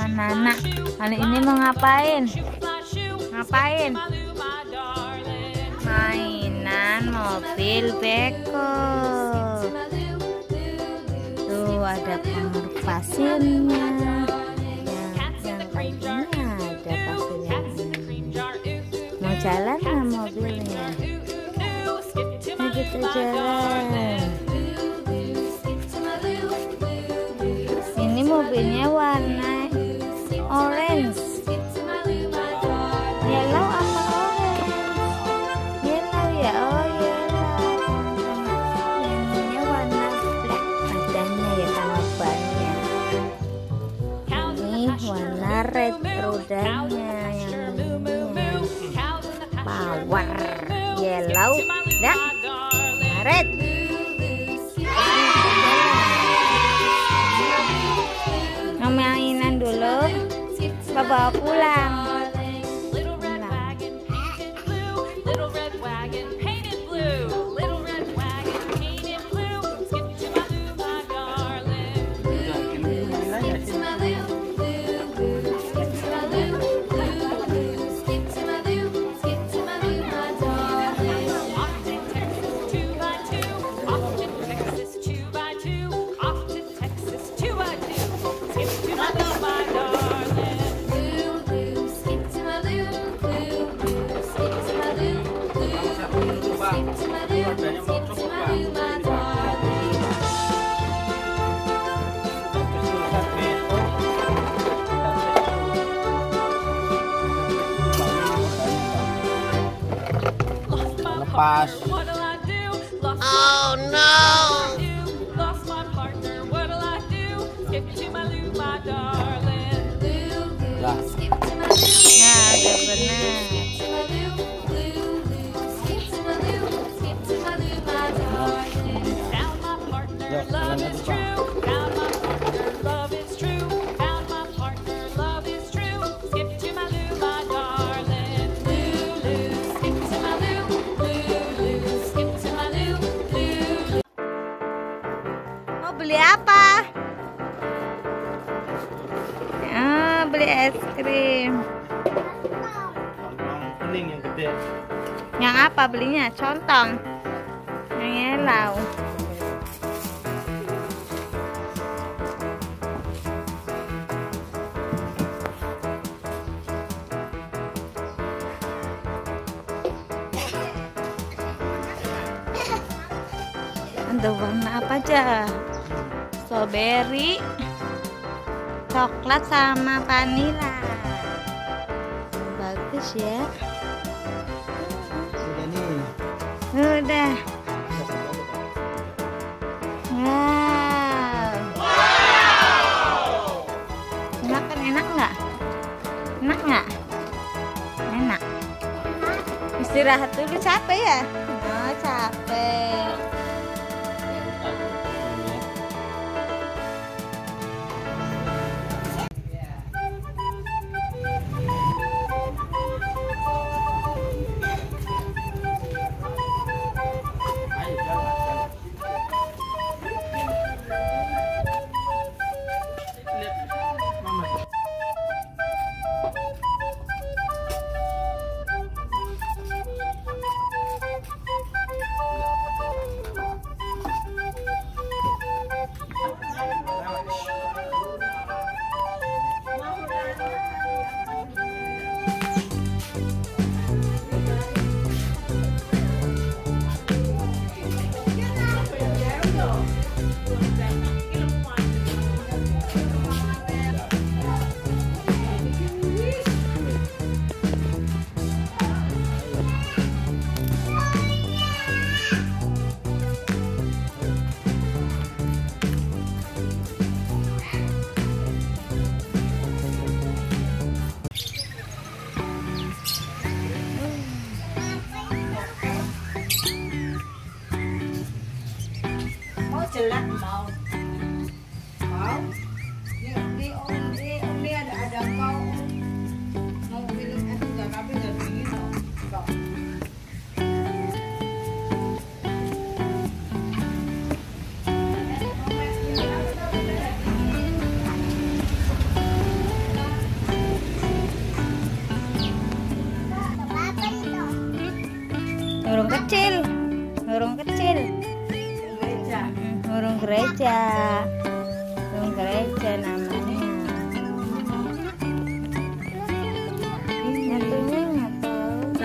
anak-anak. Kali ini mau ngapain? Ngapain? Mainan mobil beko. Tuh ada pengeruk pasirnya. Yang kakinya ada pasirnya. Mau jalan nggak mobilnya? Nah, kita jalan. Ini mobilnya warna orange. Yellow apa orange? Yellow ya, oh yellow. Yang warna black badannya ya, sama bannya. Ini warna red rodanya, yang ini power yellow dan red. Mainan dulu, kita bawa pulang. Lepas. Oh no. Lah. Nah, udah benar. Ya, jalan lagi, Pak. Mau beli apa? Beli es krim. Kuning yang gede. Yang apa belinya? Contong. Yang yellow. Ada warna apa aja? Strawberry, coklat sama vanila. Bagus ya. Udah nih. Udah. Wow. Makan enak nggak? Enak nggak? Enak. Istirahat dulu, capek ya? Oh, capek.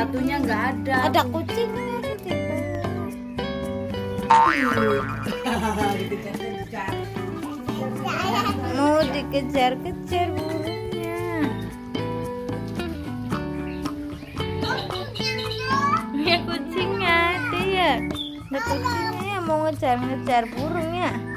satunya nggak ada. Ada kucingnya. Mau dikejar-kejar burungnya. Ya kucingnya ada ya. Ada kucingnya ya mau ngejar-ngejar burungnya.